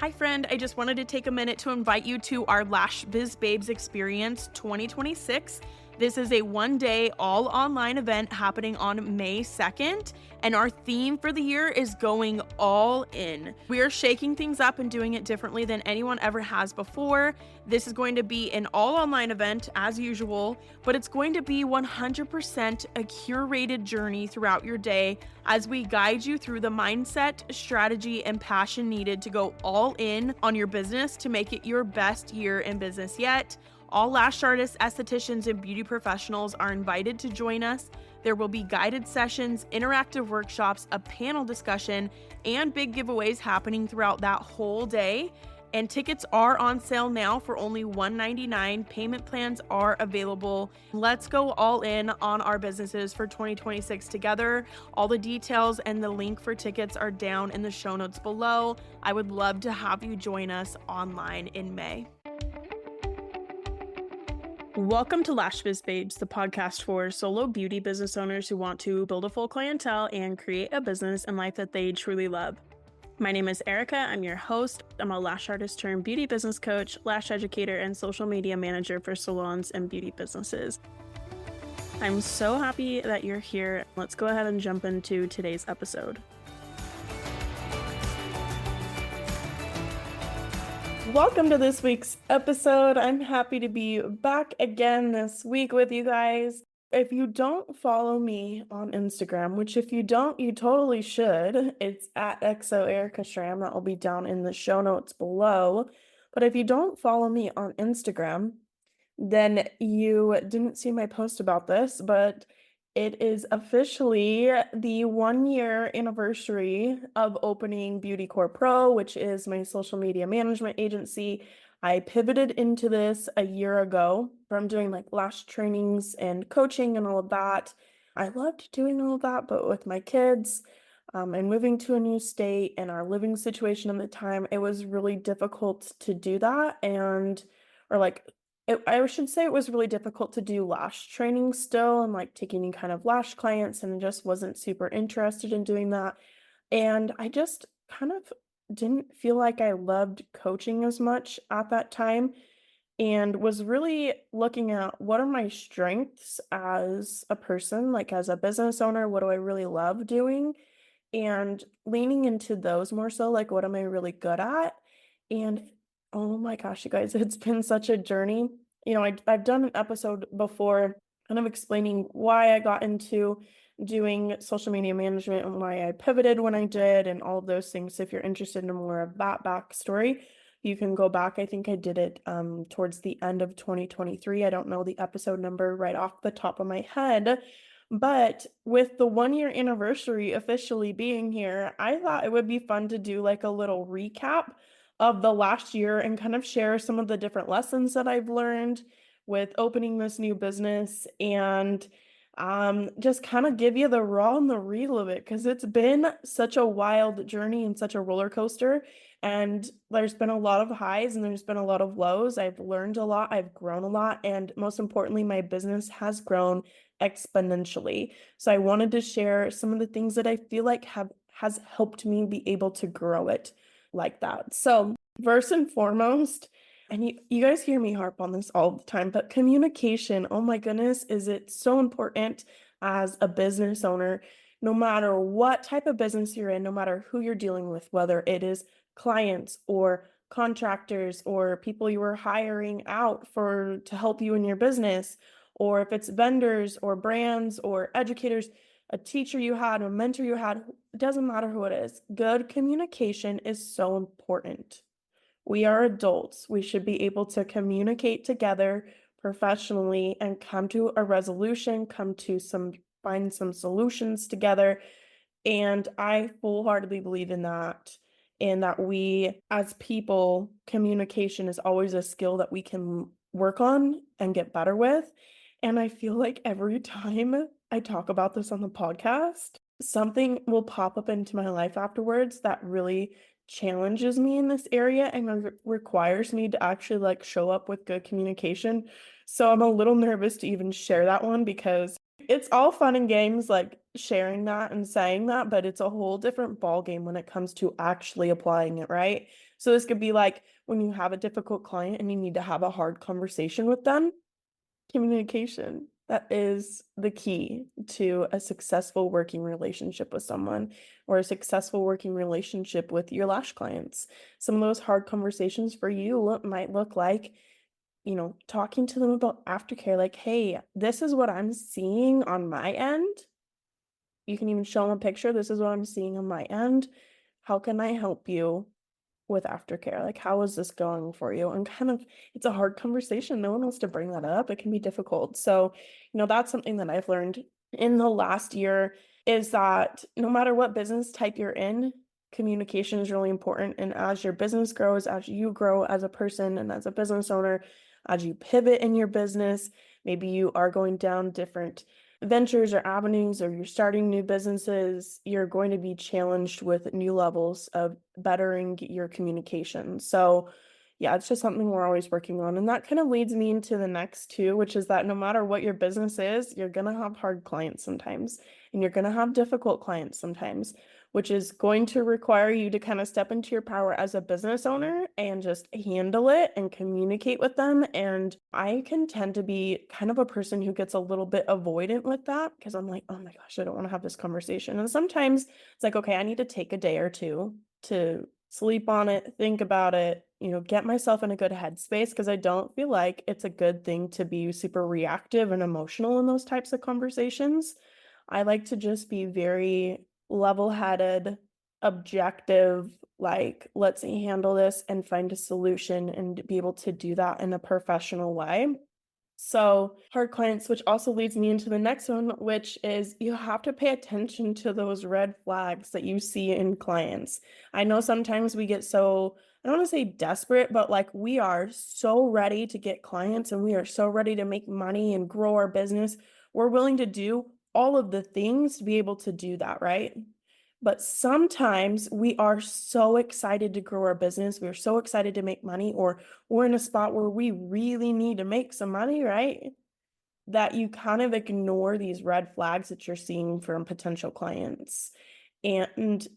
Hi friend, I just wanted to take a minute to invite you to our Lash Biz Babes Experience 2026. This is a one-day all online event happening on May 2nd, and our theme for the year is going all in. We are shaking things up and doing it differently than anyone ever has before. This is going to be an all online event as usual, but it's going to be 100% a curated journey throughout your day as we guide you through the mindset, strategy, and passion needed to go all in on your business to make it your best year in business yet. All lash artists, estheticians, and beauty professionals are invited to join us. There will be guided sessions, interactive workshops, a panel discussion, and big giveaways happening throughout that whole day. And tickets are on sale now for only $199. Payment plans are available. Let's go all in on our businesses for 2026 together. All the details and the link for tickets are down in the show notes below. I would love to have you join us online in May. Welcome to Lash Biz Babes, the podcast for solo beauty business owners who want to build a full clientele and create a business and life that they truly love. My name is Erica. I'm your host. I'm a lash artist turned beauty business coach, lash educator, and social media manager for salons and beauty businesses. I'm so happy that you're here. Let's go ahead and jump into today's episode. Welcome to this week's episode. I'm happy to be back again this week with you guys. If you don't follow me on Instagram, which if you don't, you totally should, it's at XOEricaShram. That will be down in the show notes below. But if you don't follow me on Instagram, then you didn't see my post about this, but it is officially the 1-year anniversary of opening Beauty Core Pro, which is my social media management agency. I pivoted into this a year ago from doing like lash trainings and coaching and all of that. I loved doing all of that, but with my kids and moving to a new state and our living situation at the time, it was really difficult to do that. I should say it was really difficult to do lash training still and like taking any kind of lash clients, and just wasn't super interested in doing that. And I just kind of didn't feel like I loved coaching as much at that time, and was really looking at what are my strengths as a person, like as a business owner, what do I really love doing? And leaning into those more so, like what am I really good at? And oh my gosh, you guys, it's been such a journey. I've done an episode before kind of explaining why I got into doing social media management and why I pivoted when I did and all of those things. So if you're interested in more of that backstory, you can go back. I think I did it towards the end of 2023. I don't know the episode number right off the top of my head. But with the 1-year anniversary officially being here, I thought it would be fun to do like a little recap of the last year and kind of share some of the different lessons that I've learned with opening this new business, and just kind of give you the raw and the real of it, because it's been such a wild journey and such a roller coaster. And there's been a lot of highs and there's been a lot of lows. I've learned a lot, I've grown a lot, and most importantly, my business has grown exponentially. So I wanted to share some of the things that I feel like has helped me be able to grow it like that. So first and foremost, and you guys hear me harp on this all the time, but communication, oh my goodness, is it so important as a business owner, no matter what type of business you're in, no matter who you're dealing with, whether it is clients or contractors or people you are hiring out to help you in your business, or if it's vendors or brands or educators, a teacher you had, a mentor you had, it doesn't matter who it is. Good communication is so important. We are adults. We should be able to communicate together professionally and come to a resolution, find some solutions together. And I wholeheartedly believe in that, and that we as people, communication is always a skill that we can work on and get better with. And I feel like every time I talk about this on the podcast, something will pop up into my life afterwards that really challenges me in this area and requires me to actually like show up with good communication. So I'm a little nervous to even share that one, because it's all fun and games like sharing that and saying that, but it's a whole different ball game when it comes to actually applying it, right? So this could be like when you have a difficult client and you need to have a hard conversation with them, communication. That is the key to a successful working relationship with someone or a successful working relationship with your lash clients. Some of those hard conversations for you might look like, talking to them about aftercare, like, hey, this is what I'm seeing on my end. You can even show them a picture. This is what I'm seeing on my end. How can I help you with aftercare? Like, how is this going for you? And kind of, it's a hard conversation. No one wants to bring that up. It can be difficult. So, that's something that I've learned in the last year is that no matter what business type you're in, communication is really important. And as your business grows, as you grow as a person and as a business owner, as you pivot in your business, maybe you are going down different ventures or avenues, or you're starting new businesses, you're going to be challenged with new levels of bettering your communication. So, yeah, it's just something we're always working on. And that kind of leads me into the next two, which is that no matter what your business is, you're going to have hard clients sometimes, and you're going to have difficult clients sometimes, which is going to require you to kind of step into your power as a business owner and just handle it and communicate with them. And I can tend to be kind of a person who gets a little bit avoidant with that because I'm like, oh my gosh, I don't want to have this conversation. And sometimes it's like, okay, I need to take a day or two to sleep on it, think about it, get myself in a good headspace because I don't feel like it's a good thing to be super reactive and emotional in those types of conversations. I like to just be very level-headed, objective, like, let's handle this and find a solution and be able to do that in a professional way. So, hard clients, which also leads me into the next one, which is you have to pay attention to those red flags that you see in clients. I know sometimes we get so, I don't want to say desperate, but like we are so ready to get clients and we are so ready to make money and grow our business. We're willing to do all of the things to be able to do that, right? But sometimes we are so excited to grow our business. We're so excited to make money, or we're in a spot where we really need to make some money, right? That you kind of ignore these red flags that you're seeing from potential clients. And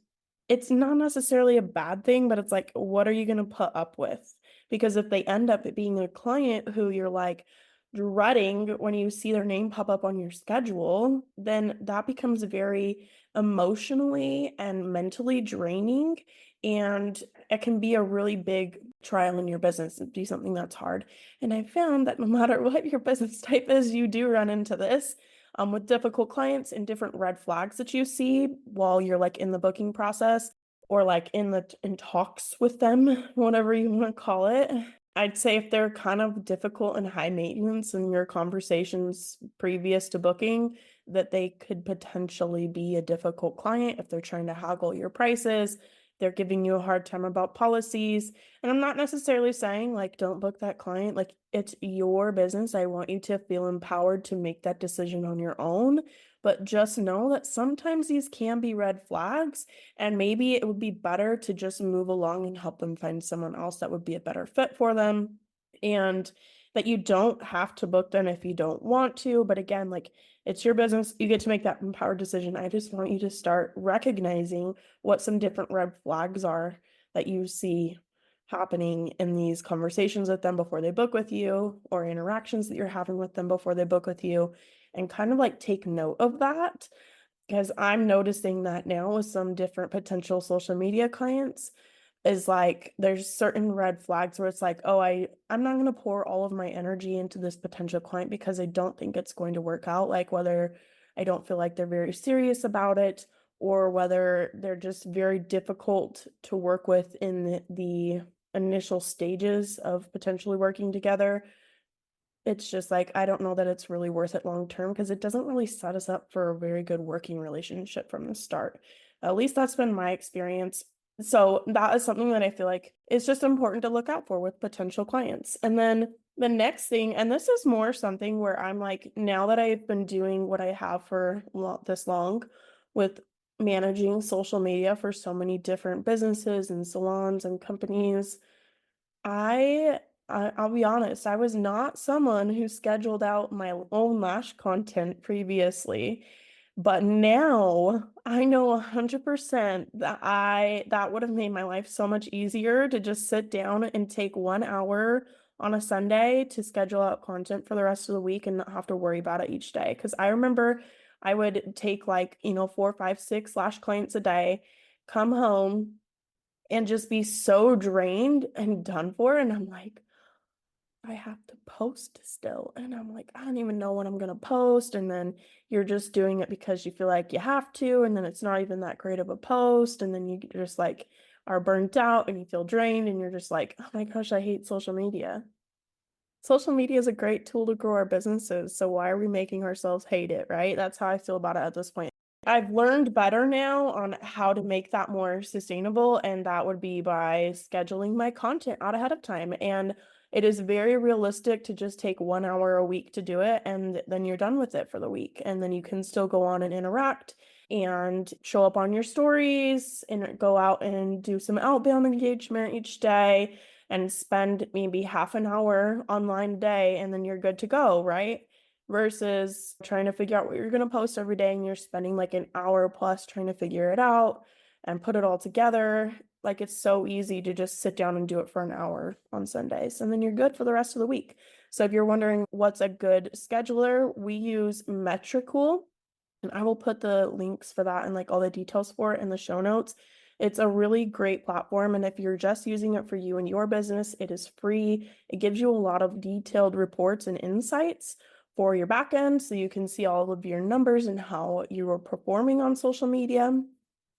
it's not necessarily a bad thing, but it's like, what are you going to put up with? Because if they end up being a client who you're like dreading when you see their name pop up on your schedule, then that becomes very emotionally and mentally draining. And it can be a really big trial in your business and do something that's hard. And I found that no matter what your business type is, you do run into this with difficult clients and different red flags that you see while you're like in the booking process or like in talks with them, whatever you want to call it. I'd say if they're kind of difficult and high maintenance in your conversations previous to booking, that they could potentially be a difficult client if they're trying to haggle your prices, they're giving you a hard time about policies. And I'm not necessarily saying like don't book that client. Like it's your business. I want you to feel empowered to make that decision on your own. But just know that sometimes these can be red flags, and maybe it would be better to just move along and help them find someone else that would be a better fit for them. And that you don't have to book them if you don't want to. But again, like it's your business. You get to make that empowered decision. I just want you to start recognizing what some different red flags are that you see happening in these conversations with them before they book with you, or interactions that you're having with them before they book with you, and kind of like take note of that. Because I'm noticing that now with some different potential social media clients is like there's certain red flags where it's like, oh, I'm not going to pour all of my energy into this potential client because I don't think it's going to work out. Like whether I don't feel like they're very serious about it, or whether they're just very difficult to work with in the initial stages of potentially working together. It's just like, I don't know that it's really worth it long term because it doesn't really set us up for a very good working relationship from the start. At least that's been my experience. So that is something that I feel like is just important to look out for with potential clients. And then the next thing, and this is more something where I'm like, now that I've been doing what I have for this long with managing social media for so many different businesses and salons and companies, I'll be honest, I was not someone who scheduled out my own lash content previously. But now I know 100% that would have made my life so much easier to just sit down and take 1 hour on a Sunday to schedule out content for the rest of the week and not have to worry about it each day. Because I remember I would take like, 4, 5, 6 lash clients a day, come home and just be so drained and done for, and I'm like, I have to post still. And I'm like, I don't even know when I'm going to post. And then you're just doing it because you feel like you have to. And then it's not even that great of a post. And then you just like are burnt out and you feel drained. And you're just like, oh my gosh, I hate social media. Social media is a great tool to grow our businesses. So why are we making ourselves hate it, right? That's how I feel about it at this point. I've learned better now on how to make that more sustainable, and that would be by scheduling my content out ahead of time. And it is very realistic to just take 1 hour a week to do it, and then you're done with it for the week. And then you can still go on and interact and show up on your stories and go out and do some outbound engagement each day and spend maybe half an hour online a day, and then you're good to go, right? Versus trying to figure out what you're going to post every day and you're spending like an hour plus trying to figure it out and put it all together. Like it's so easy to just sit down and do it for an hour on Sundays and then you're good for the rest of the week. So if you're wondering what's a good scheduler, we use Metricool, and I will put the links for that and like all the details for it in the show notes. It's a really great platform. And if you're just using it for you and your business, it is free. It gives you a lot of detailed reports and insights for your backend, so you can see all of your numbers and how you are performing on social media.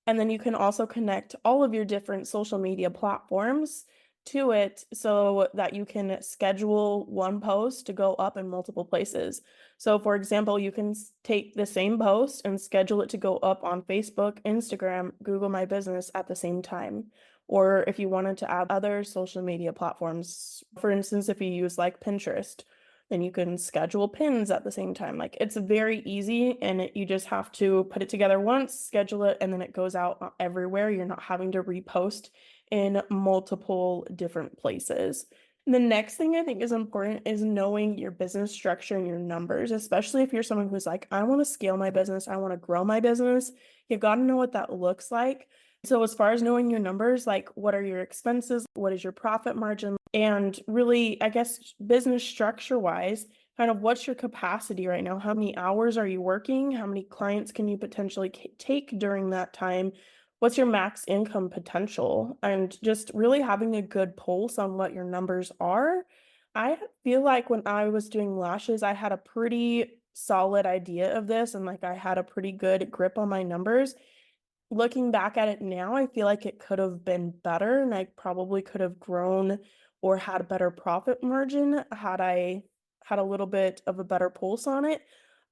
And then you can also connect all of your different social media platforms to it so that you can schedule one post to go up in multiple places. So for example, you can take the same post and schedule it to go up on Facebook, Instagram, Google My Business at the same time. Or if you wanted to add other social media platforms, for instance, if you use like Pinterest, then you can schedule pins at the same time. Like it's very easy, and you just have to put it together once, schedule it, and then it goes out everywhere. You're not having to repost in multiple different places. The next thing I think is important is knowing your business structure and your numbers, especially if you're someone who's like, I want to scale my business, I want to grow my business. You've got to know what that looks like. So as far as knowing your numbers, like what are your expenses? What is your profit margin? And really, I guess business structure wise, kind of what's your capacity right now? How many hours are you working? How many clients can you potentially take during that time? What's your max income potential? And just really having a good pulse on what your numbers are. I feel like when I was doing lashes, I had a pretty solid idea of this, and like I had a pretty good grip on my numbers. Looking back at it now, I feel like it could have been better, and I probably could have grown or had a better profit margin had I had a little bit of a better pulse on it.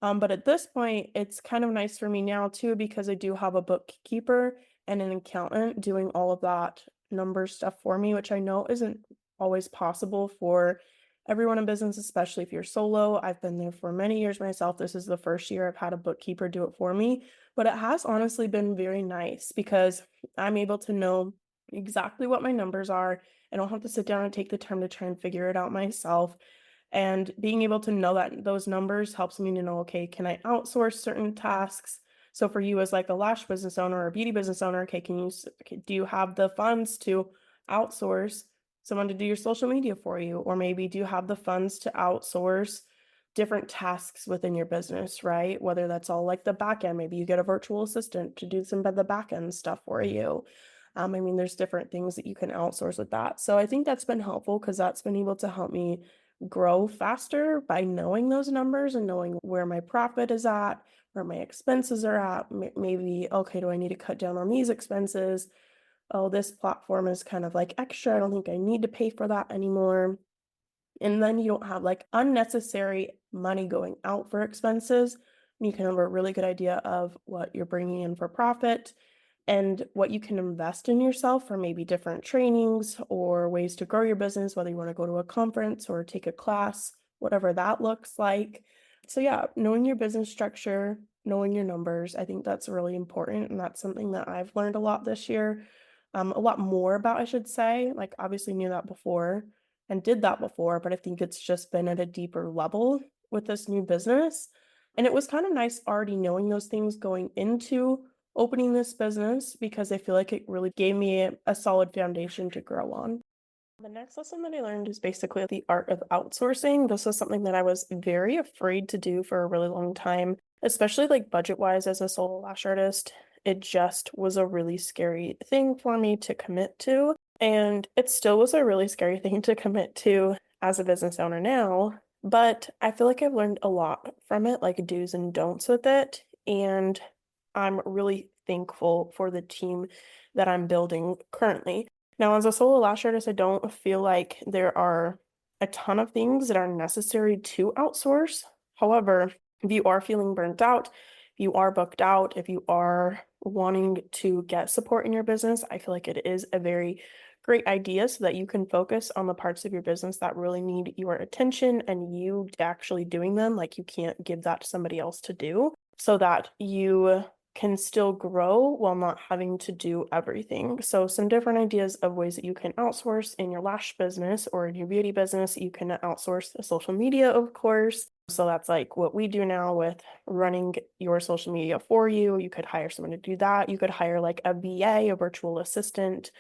But at this point, it's kind of nice for me now too, because I do have a bookkeeper and an accountant doing all of that number stuff for me, which I know isn't always possible for everyone in business, especially if you're solo. I've been there for many years myself. This is the first year I've had a bookkeeper do it for me, but it has honestly been very nice because I'm able to know exactly what my numbers are. I don't have to sit down and take the time to try and figure it out myself. And being able to know that those numbers helps me to know, okay, can I outsource certain tasks? So for you as like a lash business owner or a beauty business owner, okay, do you have the funds to outsource someone to do your social media for you? Or maybe do you have the funds to outsource different tasks within your business, right? Whether that's all like the back end, maybe you get a virtual assistant to do some of the back end stuff for you. I mean, there's different things that you can outsource with that. So I think that's been helpful because that's been able to help me grow faster by knowing those numbers and knowing where my profit is at, where my expenses are at. Maybe, okay, do I need to cut down on these expenses? Oh, this platform is kind of like extra. I don't think I need to pay for that anymore. And then you don't have like unnecessary money going out for expenses. You can have a really good idea of what you're bringing in for profit and what you can invest in yourself for maybe different trainings or ways to grow your business, whether you want to go to a conference or take a class, whatever that looks like. So yeah, knowing your business structure, knowing your numbers, I think that's really important. And that's something that I've learned a lot this year, a lot more about, I should say. Like obviously knew that before and did that before, but I think it's just been at a deeper level with this new business. And it was kind of nice already knowing those things going into opening this business because I feel like it really gave me a solid foundation to grow on. The next lesson that I learned is basically the art of outsourcing. This was something that I was very afraid to do for a really long time, especially like budget wise as a solo lash artist. It just was a really scary thing for me to commit to. And it still was a really scary thing to commit to as a business owner now. But I feel like I've learned a lot from it, like do's and don'ts with it. And I'm really thankful for the team that I'm building currently. Now, as a solo lash artist, I don't feel like there are a ton of things that are necessary to outsource. However, if you are feeling burnt out, if you are booked out, if you are wanting to get support in your business, I feel like it is a very great idea so that you can focus on the parts of your business that really need your attention and you actually doing them. Like you can't give that to somebody else to do so that you can still grow while not having to do everything. So some different ideas of ways that you can outsource in your lash business or in your beauty business. You can outsource the social media, of course. So that's like what we do now with running your social media for you. You could hire someone to do that. You could hire like a VA, a virtual assistant,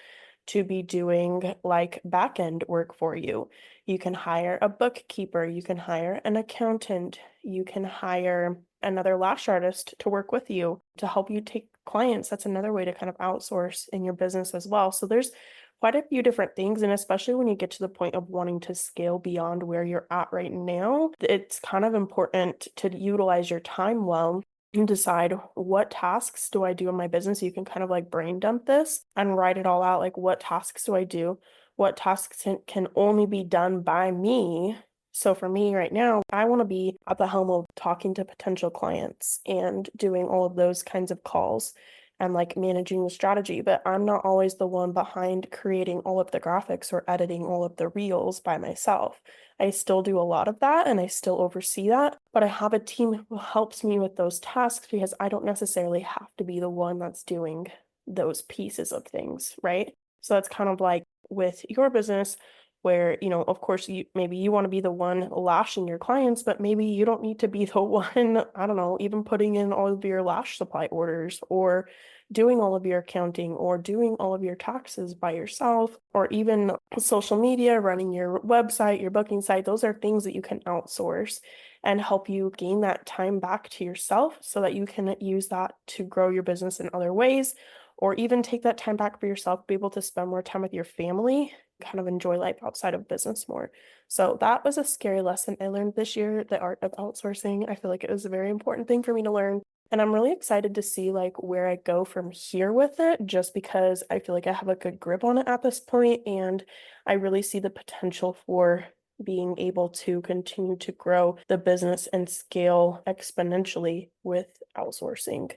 to be doing like back end work for you. You can hire a bookkeeper, you can hire an accountant, you can hire another lash artist to work with you to help you take clients. That's another way to kind of outsource in your business as well. So there's quite a few different things. And especially when you get to the point of wanting to scale beyond where you're at right now, it's kind of important to utilize your time well and decide what tasks do I do in my business. You can kind of like brain dump this and write it all out. Like, what tasks do I do? What tasks can only be done by me? So for me right now, I want to be at the helm of talking to potential clients and doing all of those kinds of calls and like managing the strategy. But I'm not always the one behind creating all of the graphics or editing all of the reels by myself. I still do a lot of that and I still oversee that, but I have a team who helps me with those tasks because I don't necessarily have to be the one that's doing those pieces of things, right? So that's kind of like with your business where, of course, maybe you want to be the one lashing your clients, but maybe you don't need to be the one, I don't know, even putting in all of your lash supply orders or doing all of your accounting or doing all of your taxes by yourself, or even social media, running your website, your booking site. Those are things that you can outsource and help you gain that time back to yourself so that you can use that to grow your business in other ways, or even take that time back for yourself, be able to spend more time with your family, kind of enjoy life outside of business more. So that was a scary lesson I learned this year, the art of outsourcing. I feel like it was a very important thing for me to learn. And I'm really excited to see like where I go from here with it, just because I feel like I have a good grip on it at this point, and I really see the potential for being able to continue to grow the business and scale exponentially with outsourcing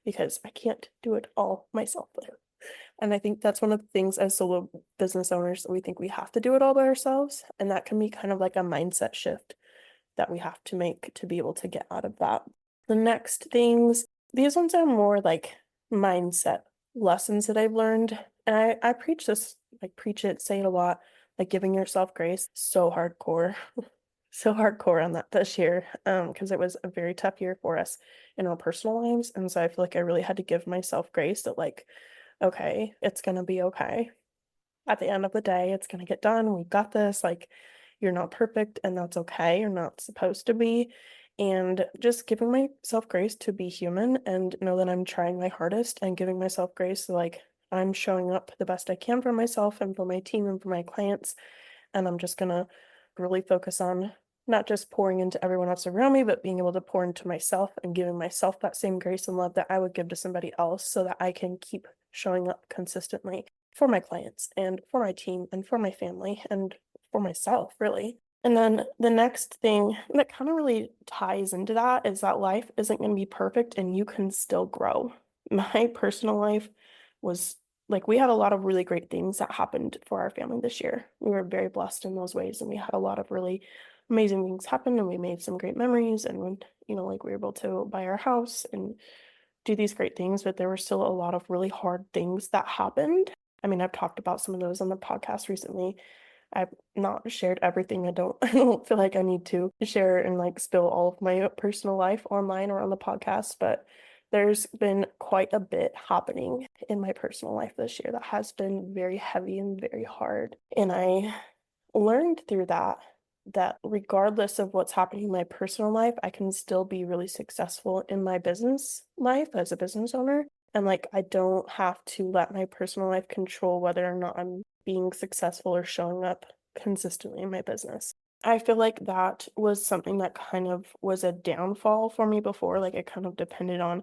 because I can't do it all myself. And I think that's one of the things as solo business owners, we think we have to do it all by ourselves. And that can be kind of like a mindset shift that we have to make to be able to get out of that. The next things, these ones are more like mindset lessons that I've learned. And I preach this, like preach it, say it a lot, like giving yourself grace, so hardcore. So hardcore on that this year, because it was a very tough year for us in our personal lives. And so I feel like I really had to give myself grace that like, okay, it's gonna be okay. At the end of the day, it's gonna get done. We've got this. Like, you're not perfect, and that's okay. You're not supposed to be. And just giving myself grace to be human and know that I'm trying my hardest and giving myself grace so like I'm showing up the best I can for myself and for my team and for my clients. And I'm just gonna really focus on not just pouring into everyone else around me, but being able to pour into myself and giving myself that same grace and love that I would give to somebody else so that I can keep showing up consistently for my clients and for my team and for my family and for myself, really. And then the next thing that kind of really ties into that is that life isn't going to be perfect and you can still grow. My personal life was like, we had a lot of really great things that happened for our family this year. We were very blessed in those ways, and we had a lot of really amazing things happen, and we made some great memories. And when, like we were able to buy our house and do these great things, but there were still a lot of really hard things that happened. I mean, I've talked about some of those on the podcast recently, I've not shared everything. I don't I don't feel like I need to share and like spill all of my personal life online or on the podcast, but there's been quite a bit happening in my personal life this year that has been very heavy and very hard. And I learned through that regardless of what's happening in my personal life, I can still be really successful in my business life as a business owner. And like, I don't have to let my personal life control whether or not I'm being successful or showing up consistently in my business. I feel like that was something that kind of was a downfall for me before. Like, it kind of depended on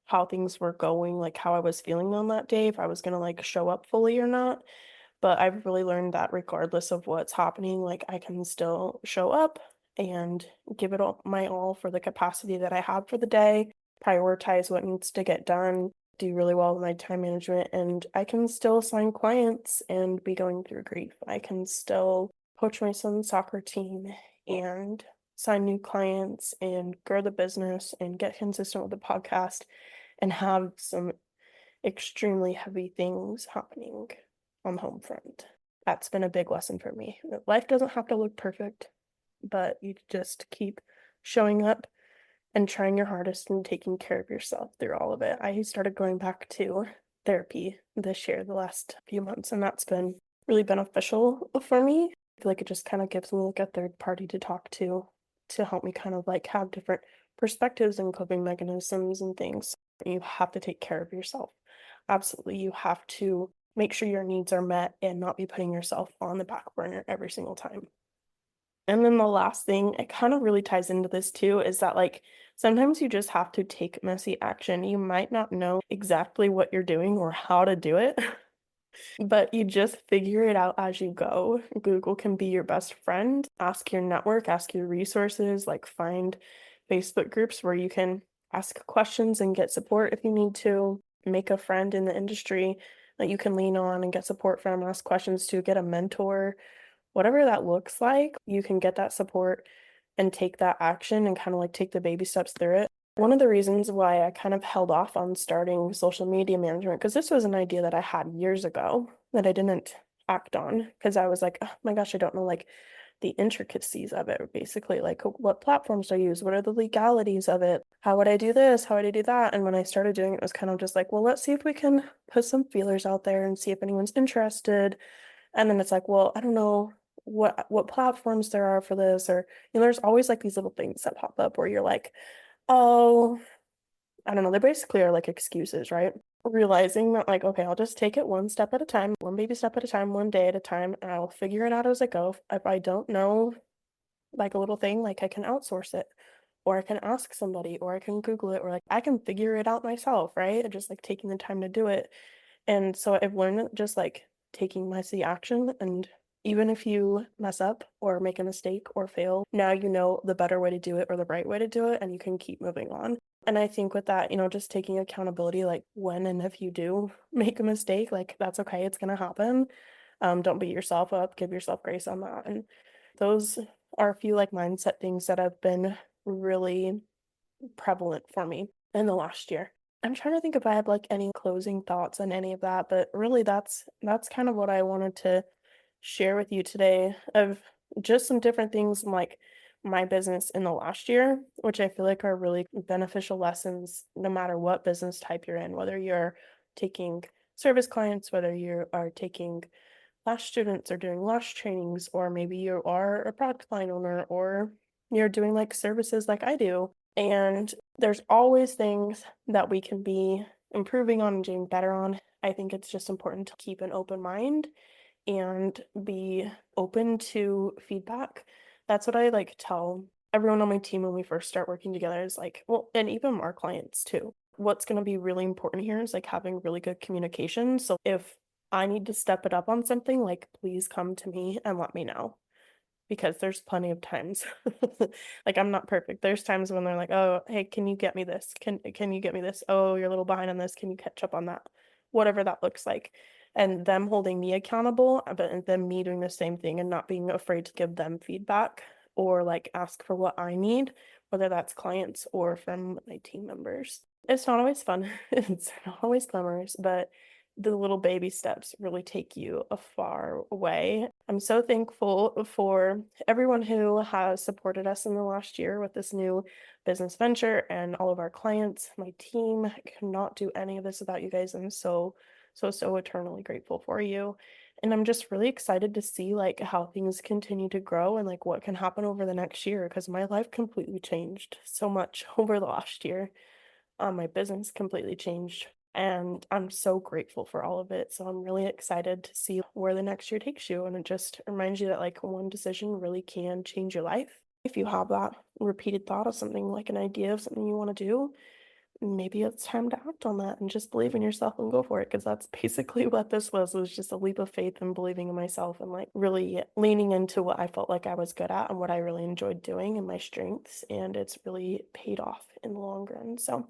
how things were going, like how I was feeling on that day, if I was gonna like show up fully or not. But I've really learned that regardless of what's happening, like I can still show up and give it all my all for the capacity that I have for the day, prioritize what needs to get done, do really well with my time management, and I can still sign clients and be going through grief. I can still coach my son's soccer team and sign new clients and grow the business and get consistent with the podcast and have some extremely heavy things happening on the home front. That's been a big lesson for me. Life doesn't have to look perfect, but you just keep showing up and trying your hardest and taking care of yourself through all of it. I started going back to therapy this year, the last few months, and that's been really beneficial for me. I feel like it just kind of gives me like a third party to talk to help me kind of like have different perspectives and coping mechanisms and things. You have to take care of yourself. Absolutely. You have to make sure your needs are met and not be putting yourself on the back burner every single time. And then the last thing, it kind of really ties into this too, is that like sometimes you just have to take messy action. You might not know exactly what you're doing or how to do it, but you just figure it out as you go. Google can be your best friend. Ask your network, ask your resources, like find Facebook groups where you can ask questions and get support if you need to. Make a friend in the industry that you can lean on and get support from, ask questions to, get a mentor. Whatever that looks like, you can get that support and take that action and kind of like take the baby steps through it. One of the reasons why I kind of held off on starting social media management, because this was an idea that I had years ago that I didn't act on because I was like, oh my gosh, I don't know like the intricacies of it, basically, like what platforms do I use? What are the legalities of it? How would I do this? How would I do that? And when I started doing it, it was kind of just like, well, let's see if we can put some feelers out there and see if anyone's interested. And then it's like, well, I don't know what platforms there are for this, or there's always like these little things that pop up where you're like, oh, I don't know, they basically are like excuses, right? Realizing that like, okay, I'll just take it one step at a time, one baby step at a time, one day at a time, and I'll figure it out as I go. If I don't know like a little thing, like I can outsource it, or I can ask somebody, or I can Google it, or like I can figure it out myself, right? And just like taking the time to do it. And so I've learned just like taking messy action, and even if you mess up or make a mistake or fail, now you know the better way to do it or the right way to do it, and you can keep moving on. And I think with that, just taking accountability, like when and if you do make a mistake, like that's okay, it's gonna happen. Don't beat yourself up, give yourself grace on that. And those are a few like mindset things that have been really prevalent for me in the last year. I'm trying to think if I have like any closing thoughts on any of that, but really that's kind of what I wanted to share with you today of just some different things in, like my business in the last year, which I feel like are really beneficial lessons no matter what business type you're in, whether you're taking service clients, whether you are taking lash students or doing lash trainings, or maybe you are a product line owner or you're doing like services like I do. And there's always things that we can be improving on and doing better on. I think it's just important to keep an open mind and be open to feedback. That's what I like tell everyone on my team when we first start working together is like, well, and even our clients too. What's going to be really important here is like having really good communication. So if I need to step it up on something, like please come to me and let me know because there's plenty of times like I'm not perfect. There's times when they're like, "Oh, hey, can you get me this? Can you get me this? Oh, you're a little behind on this. Can you catch up on that?" Whatever that looks like. And them holding me accountable, but then me doing the same thing and not being afraid to give them feedback or like ask for what I need, whether that's clients or from my team members. It's not always fun. It's not always glamorous, but the little baby steps really take you a far way. I'm so thankful for everyone who has supported us in the last year with this new business venture and all of our clients, my team. I could not do any of this without you guys. I'm so eternally grateful for you. And I'm just really excited to see like how things continue to grow and like what can happen over the next year because my life completely changed so much over the last year. My business completely changed, and I'm so grateful for all of it. So I'm really excited to see where the next year takes you. And it just reminds you that like one decision really can change your life. If you have that repeated thought of something like an idea of something you want to do, maybe it's time to act on that and just believe in yourself and go for it because that's basically what this was just a leap of faith and believing in myself and like really leaning into what I felt like I was good at and what I really enjoyed doing and my strengths, and it's really paid off in the long run. So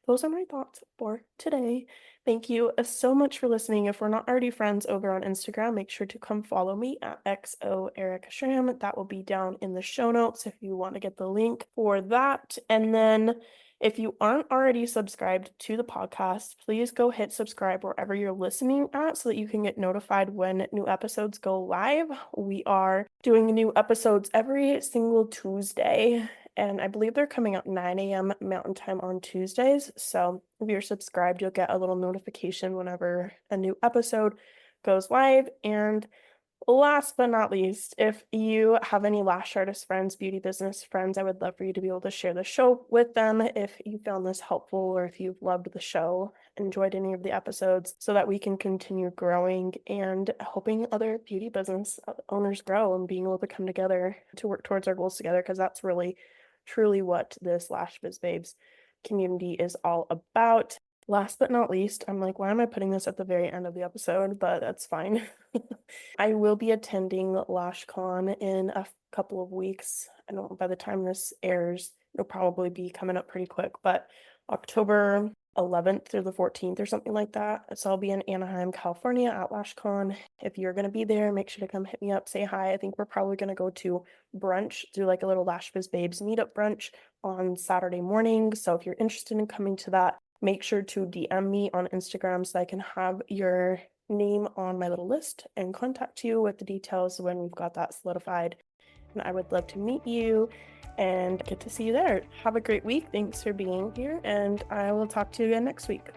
those are my thoughts for today. Thank you so much for listening. If we're not already friends over on Instagram, make sure to come follow me at XOEricShram. That will be down in the show notes if you want to get the link for that. And then if you aren't already subscribed to the podcast, please go hit subscribe wherever you're listening at so that you can get notified when new episodes go live. We are doing new episodes every single Tuesday, and I believe they're coming out 9 a.m. Mountain Time on Tuesdays. So if you're subscribed, you'll get a little notification whenever a new episode goes live. And last but not least, if you have any lash artist friends, beauty business friends, I would love for you to be able to share the show with them if you found this helpful or if you've loved the show, enjoyed any of the episodes, so that we can continue growing and helping other beauty business owners grow and being able to come together to work towards our goals together, because that's really, truly what this Lash Biz Babes community is all about. Last but not least, I'm like, why am I putting this at the very end of the episode? But that's fine. I will be attending LashCon in a couple of weeks. I don't know, by the time this airs, it'll probably be coming up pretty quick, but October 11th through the 14th or something like that. So I'll be in Anaheim, California at LashCon. If you're going to be there, make sure to come hit me up, say hi. I think we're probably going to go to brunch, do like a little Lash Biz Babes meetup brunch on Saturday morning. So if you're interested in coming to that, make sure to DM me on Instagram so I can have your name on my little list and contact you with the details when we've got that solidified. And I would love to meet you and get to see you there. Have a great week. Thanks for being here, and I will talk to you again next week.